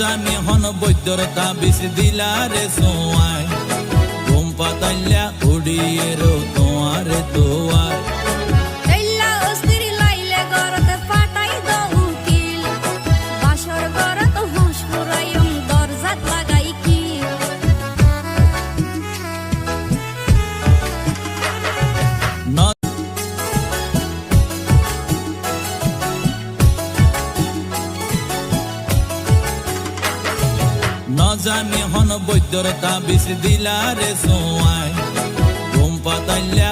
জানি হন বৈদ্যর তাবিজ দিলারে সোয়াই ঘুম পাতাইলা উড়িয়ে রো তোমারে তোয়ার জানি হন বৈদ্যর তাবিজ দিলারে সোয়াই ঘুম পাতাইলা